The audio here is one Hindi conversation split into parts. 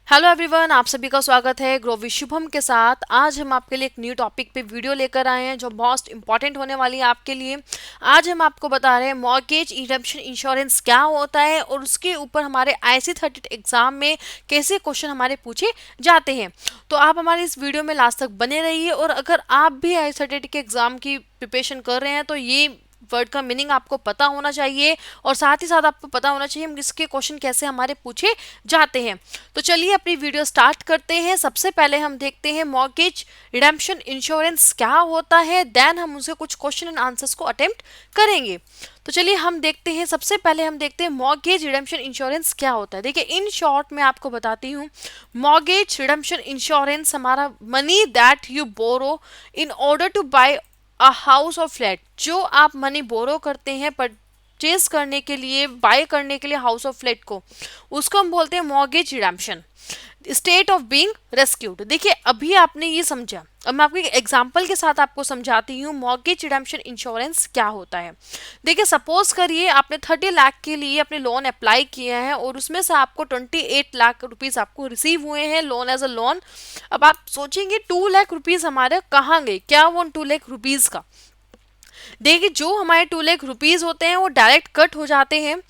हेलो एवरीवन, आप सभी का स्वागत है ग्रो विद शुभम के साथ। आज हम आपके लिए एक न्यू टॉपिक पे वीडियो लेकर आए हैं जो मोस्ट इंपॉर्टेंट होने वाली है आपके लिए। आज हम आपको बता रहे हैं मॉर्गेज रिडम्पशन इंश्योरेंस क्या होता है और उसके ऊपर हमारे IC30 एग्जाम में कैसे क्वेश्चन हमारे पूछे जाते हैं। तो आप हमारे इस वीडियो में लास्ट तक बने रहिए और अगर आप भी IC30 के एग्जाम की प्रिपरेशन कर रहे हैं तो ये वर्ड का मीनिंग आपको पता होना चाहिए और साथ ही साथ आपको पता होना चाहिए इसके क्वेश्चन कैसे हमारे पूछे जाते हैं। तो चलिए अपनी वीडियो स्टार्ट करते हैं। सबसे पहले हम देखते हैं मॉर्गेज रिडेम्पशन इंश्योरेंस क्या होता है, देन हम उसके कुछ क्वेश्चन एंड आंसर्स को अटेम्प्ट करेंगे। तो चलिए हम देखते हैं। सबसे पहले हम देखते हैं मॉर्गेज रिडेम्पशन इंश्योरेंस क्या होता है। देखिए इन शॉर्ट मैं आपको बताती हूँ। मॉर्गेज रिडेम्पशन इंश्योरेंस हमारा money that you borrow in order to buy a house और फ्लैट, जो आप मनी बोरो करते हैं परचेज करने के लिए, बाय करने के लिए हाउस और फ्लैट को, उसको हम बोलते हैं mortgage redemption state of being rescued. देखिए अभी आपने ये समझा, अब मैं आपको एक एग्जांपल के साथ आपको समझाती हूँ मॉर्गेज रिडेम्पशन इंश्योरेंस क्या होता है। देखिए सपोज करिए आपने 30 लाख के लिए अपने लोन अप्लाई किया है और उसमें से आपको 28 लाख रुपीस आपको रिसीव हुए हैं लोन एज अ लोन। अब आप सोचेंगे 2 लाख रुपीस हमारे कहाँ गए, क्या वो 2 लाख रुपीस का। देखिए जो हमारे 2 लाख रुपीस होते हैं वो डायरेक्ट कट हो जाते हैं।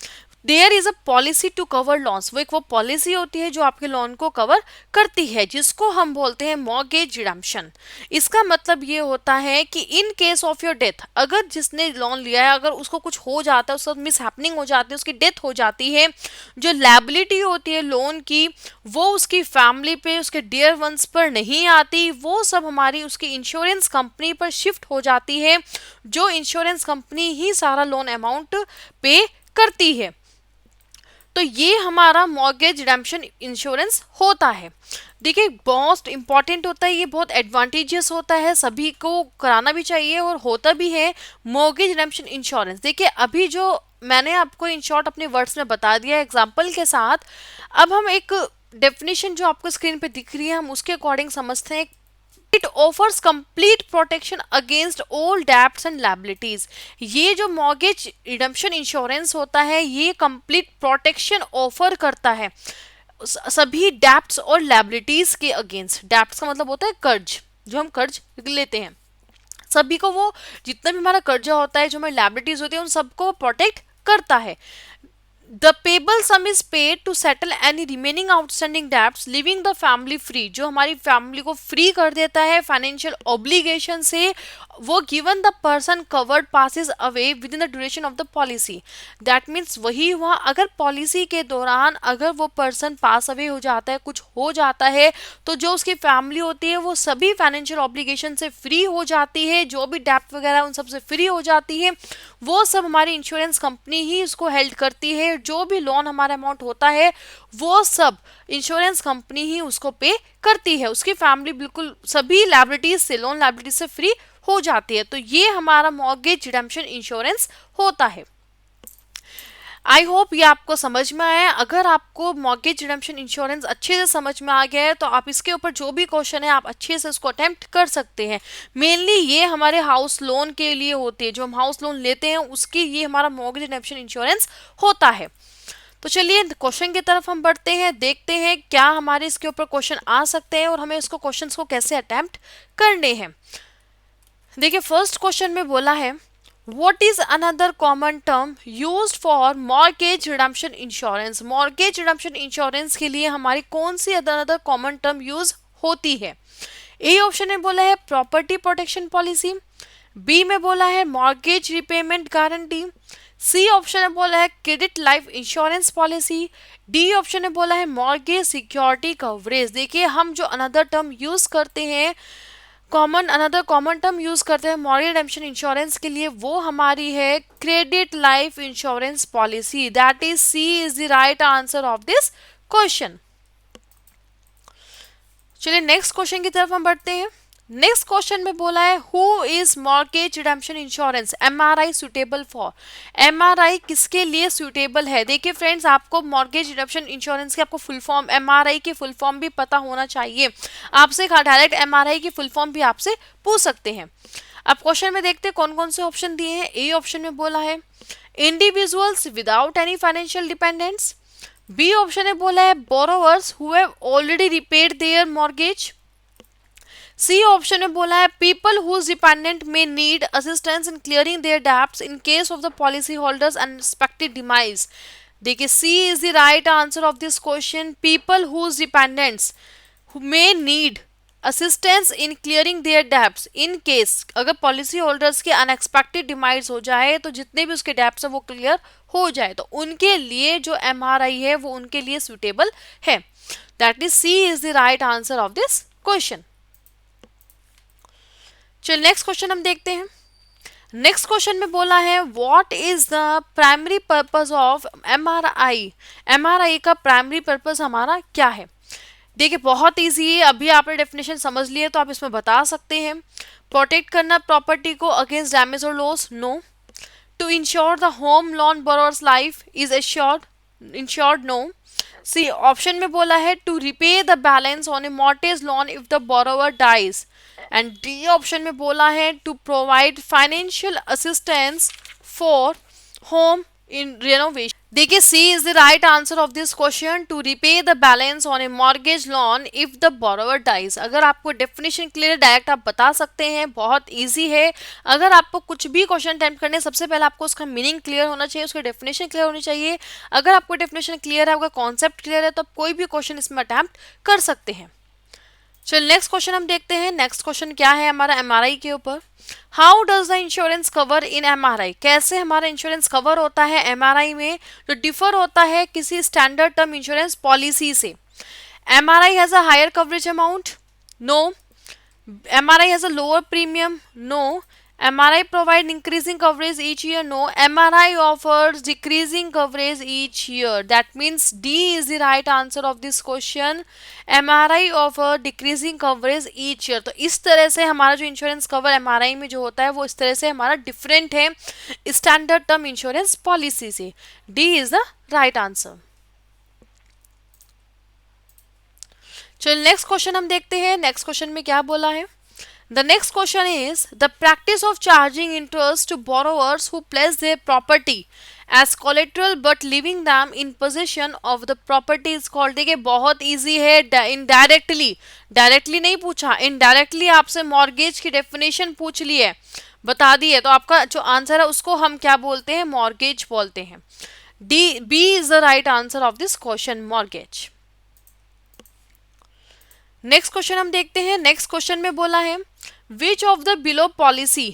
There is a policy to cover loans, वो पॉलिसी होती है जो आपके लोन को कवर करती है, जिसको हम बोलते हैं मॉर्गेज रिडेम्पशन। इसका मतलब ये होता है कि इन केस ऑफ योर डेथ, अगर जिसने लोन लिया है अगर उसको कुछ हो जाता है, उसको मिस हैपनिंग हो जाती है, उसकी डेथ हो जाती है, जो लायबिलिटी होती है लोन की वो उसकी फैमिली पे, उसके डियर वंस पर नहीं आती, वो सब हमारी उसकी इंश्योरेंस कंपनी पर शिफ्ट हो जाती है, जो इंश्योरेंस कंपनी ही सारा लोन अमाउंट पे करती है। तो ये हमारा मॉर्गेज रिडेम्पशन इंश्योरेंस होता है। देखिए मोस्ट इंपॉर्टेंट होता है, ये बहुत एडवांटेजियस होता है, सभी को कराना भी चाहिए और होता भी है मॉर्गेज रिडेम्पशन इंश्योरेंस। देखिए अभी जो मैंने आपको इन शॉर्ट अपने वर्ड्स में बता दिया एग्जाम्पल के साथ, अब हम एक डेफिनेशन जो आपको स्क्रीन पे दिख रही है हम उसके अकॉर्डिंग समझते हैं। It offers complete protection against all debts and liabilities. ये जो मॉर्गेज रिडेम्पशन इंश्योरेंस होता है ये कंप्लीट प्रोटेक्शन ऑफर करता है सभी डेब्ट्स और लायबिलिटीज के अगेंस्ट। डेब्ट्स का मतलब होता है कर्ज, जो हम कर्ज लेते हैं, सभी को वो जितना भी हमारा कर्जा होता है, जो हमारी लायबिलिटीज होती है, उन सबको प्रोटेक्ट करता है। The payable sum is paid to settle any remaining outstanding debts living the family free, जो हमारी फैमिली को फ्री कर देता है फाइनेंशियल ऑब्लिगेशन से। वो given the person covered passes away with in the duration of the policy. That means वही हुआ, अगर पॉलिसी के दौरान अगर वो पर्सन पास अवे हो जाता है, कुछ हो जाता है, तो जो उसकी फैमिली होती है वो सभी फाइनेंशियल ऑब्लिगेशन से फ्री हो जाती है, जो भी डेब्ट वगैरह उन सब से फ्री हो जाती है। वो सब हमारी इंश्योरेंस कंपनी ही उसको हेल्ड करती है, जो भी लोन हमारा अमाउंट होता है वो सब इंश्योरेंस कंपनी ही उसको पे करती है, उसकी फैमिली बिल्कुल सभी लायबिलिटीज से, लोन लायबिलिटीज से फ्री हो जाती है। तो ये हमारा मॉर्गेज रिडेम्पशन इंश्योरेंस होता है। आई होप ये आपको समझ में आया। अगर आपको मॉर्गेज रिडेम्पशन इंश्योरेंस अच्छे से समझ में आ गया है तो आप इसके ऊपर जो भी क्वेश्चन है आप अच्छे से उसको अटेम्प्ट कर सकते हैं। मेनली ये हमारे हाउस लोन के लिए होती है, जो हम हाउस लोन लेते हैं उसकी ये हमारा मॉर्गेज रिडेम्पशन इंश्योरेंस होता है। तो चलिए क्वेश्चन की तरफ हम बढ़ते हैं, देखते हैं क्या हमारे इसके ऊपर क्वेश्चन आ सकते हैं और हमें इसको क्वेश्चंस को कैसे अटेम्प्ट करने हैं। देखिए फर्स्ट क्वेश्चन में बोला है What is another common term used for mortgage redemption insurance? Mortgage redemption insurance के लिए हमारी कौन सी अदर कॉमन टर्म यूज होती है? ए ऑप्शन में बोला है प्रॉपर्टी प्रोटेक्शन पॉलिसी, बी में बोला है mortgage repayment guarantee, c option में बोला है credit life insurance policy, d option में बोला है मॉर्गेज सिक्योरिटी कवरेज। देखिए हम जो अनदर टर्म यूज करते हैं, अनदर कॉमन टर्म यूज करते हैं मॉर्गेज रिडेम्पशन इंश्योरेंस के लिए, वो हमारी है credit life insurance policy. That is c is the right answer of this question. चलिए नेक्स्ट क्वेश्चन की तरफ हम बढ़ते हैं। नेक्स्ट क्वेश्चन में बोला है who is mortgage redemption insurance MRI suitable for. MRI किसके लिए सुटेबल है? देखिए फ्रेंड्स आपको मॉर्गेज रिडेम्पशन इंश्योरेंस के आपको फुल फॉर्म, एमआरआई की फुल फॉर्म भी पता होना चाहिए। आपसे डायरेक्ट एमआरआई की फुल फॉर्म भी आपसे पूछ सकते हैं। अब क्वेश्चन में देखते हैं कौन कौन से ऑप्शन दिए हैं। ए ऑप्शन में बोला है individuals without any financial dependence, B option में बोला है borrowers who have already repaid their mortgage. C option में बोला है people whose dependent may need assistance in clearing their debts in case of the policy holders unexpected demise. देखिए C is the right answer of this question. People whose dependents may need assistance in clearing their debts in case, अगर पॉलिसी होल्डर्स के अनएक्सपेक्टेड डिमाइज हो जाए तो जितने भी उसके डेब्ट्स है वो क्लियर हो जाए, तो उनके लिए जो एमआरआई है वो उनके लिए सुटेबल है। That is c is the right answer of this question. चलिए नेक्स्ट क्वेश्चन हम देखते हैं। नेक्स्ट क्वेश्चन में बोला है what is the primary purpose of MRI. MRI का प्राइमरी पर्पस हमारा क्या है? देखिए बहुत इजी है, अभी आपने डेफिनेशन समझ लिए तो आप इसमें बता सकते हैं। प्रोटेक्ट करना प्रॉपर्टी को अगेंस्ट डैमेज और loss, no. To insure the home loan borrowers life is insured, no. C option में बोला है to repay the balance on a mortgage loan if the borrower dies. And D option में बोला है to provide financial assistance for home in renovation. देखिए C is the right answer of this question, to repay the balance on a mortgage loan if the borrower dies. अगर आपको डेफिनेशन क्लियर डायरेक्ट आप बता सकते हैं, बहुत इजी है। अगर आपको कुछ भी क्वेश्चन अटेम्प्ट करने सबसे पहले आपको उसका मीनिंग क्लियर होना चाहिए, उसकी डेफिनेशन क्लियर होनी चाहिए। अगर आपको डेफिनेशन क्लियर है, आपका कॉन्सेप्ट क्लियर है, तो आप कोई भी क्वेश्चन इसमें अटेम्प्ट कर सकते हैं। चलिए नेक्स्ट क्वेश्चन हम देखते हैं। नेक्स्ट क्वेश्चन क्या है हमारा एमआरआई के ऊपर। How does the insurance cover in MRI. कैसे हमारा इंश्योरेंस कवर होता है एमआरआई में, जो डिफर होता है किसी स्टैंडर्ड टर्म इंश्योरेंस पॉलिसी से। MRI has a higher coverage amount, no. MRI has a lower premium, no. MRI provide increasing coverage each year, no. MRI offers decreasing coverage each year. That means D is the right answer of this question. MRI offer decreasing coverage each year. तो इस तरह से हमारा जो इंश्योरेंस कवर MRI में जो होता है वो इस तरह से हमारा डिफरेंट है स्टैंडर्ड टर्म इंश्योरेंस पॉलिसी से। D is the right answer. चलिए नेक्स्ट क्वेश्चन हम देखते हैं। नेक्स्ट क्वेश्चन में क्या बोला है। The next question is the practice of charging interest to borrowers who pledge their property as collateral but leaving them in possession of the property is called। देखिए बहुत इजी है, डायरेक्टली नहीं पूछा, इनडायरेक्टली आपसे मॉर्गेज की डेफिनेशन पूछ ली है, बता दी है, तो आपका जो आंसर है उसको हम क्या बोलते हैं, मॉर्गेज बोलते हैं। B is the right answer of this question, mortgage. Next question हम देखते हैं। नेक्स्ट क्वेश्चन में बोला है which of the below policy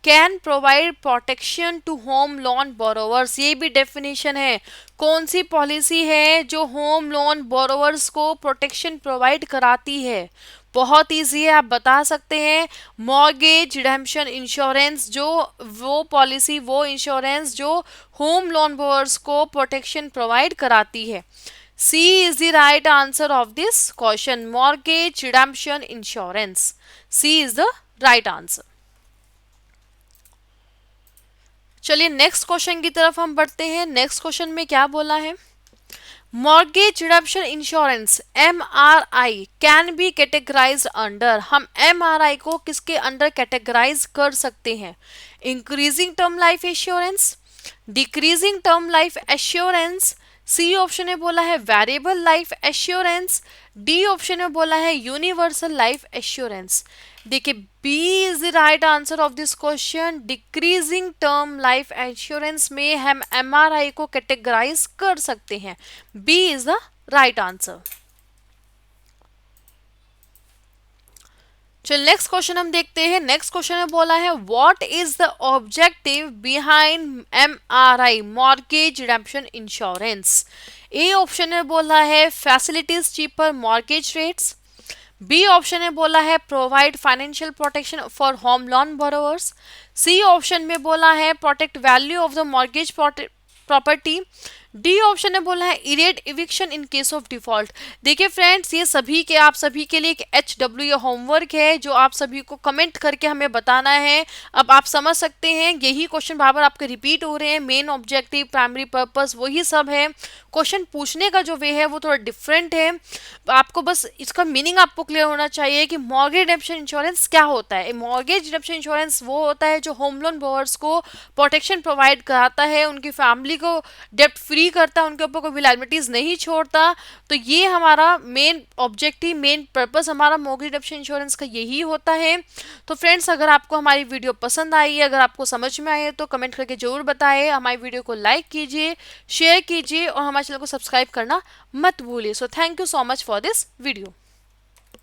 can provide protection to home loan borrowers. ये भी डेफिनेशन है, कौन सी पॉलिसी है जो होम लोन बोरोवर्स को प्रोटेक्शन प्रोवाइड कराती है। बहुत इजी है, आप बता सकते हैं मॉर्गेज रिडेम्पशन इंश्योरेंस, जो वो पॉलिसी वो इंश्योरेंस जो होम लोन बोरोवर्स को प्रोटेक्शन प्रोवाइड कराती है। C is the right answer of this question, mortgage redemption insurance. C is the right answer. चलिए नेक्स्ट क्वेश्चन की तरफ हम बढ़ते हैं। नेक्स्ट क्वेश्चन में क्या बोला है, mortgage redemption insurance MRI can be categorized under. हम MRI को किसके अंडर कैटेगराइज कर सकते हैं, increasing term life assurance, decreasing term life assurance. C option में बोला है variable life assurance, d option में बोला है यूनिवर्सल लाइफ एश्योरेंस। देखिए b is the right answer of this question, decreasing term life assurance में हम MRI को कैटेगराइज कर सकते हैं। B is the right answer. चलिए नेक्स्ट क्वेश्चन हम देखते हैं। नेक्स्ट क्वेश्चन में बोला है what is the objective behind MRI mortgage redemption insurance. A option में बोला है facilities cheaper mortgage rates, B option में बोला है provide financial protection for home loan borrowers, C option में बोला है protect value of the mortgage property, D option में बोला है avert eviction in case of default. देखिए फ्रेंड्स ये सभी के आप सभी के लिए एक HW या होमवर्क है जो आप सभी को कमेंट करके हमें बताना है। अब आप समझ सकते हैं यही क्वेश्चन बार बार आपके रिपीट हो रहे हैं, मेन ऑब्जेक्टिव प्राइमरी पर्पस वही सब है, क्वेश्चन पूछने का जो वे है वो थोड़ा डिफरेंट है। आपको बस इसका मीनिंग आपको क्लियर होना चाहिए कि मॉर्गेज रिडेम्पशन इंश्योरेंस क्या होता है। मॉर्गेज रिडेम्पशन इंश्योरेंस वो होता है जो होम लोन बोर्स को प्रोटेक्शन प्रोवाइड कराता है, उनकी फैमिली को डेप्ट फ्री करता है, उनके ऊपर कोई लायबिलिटीज नहीं छोड़ता। तो ये हमारा मेन ऑब्जेक्टिव, मेन पर्पस हमारा मॉर्गेज रिडेम्पशन इंश्योरेंस का यही होता है। तो फ्रेंड्स, अगर आपको हमारी वीडियो पसंद आई है, अगर आपको समझ में आई है, तो कमेंट करके जरूर बताएं। हमारी वीडियो को लाइक कीजिए, शेयर कीजिए और हमारे चैनल को सब्सक्राइब करना मत भूलिए। So thank you so much for this video.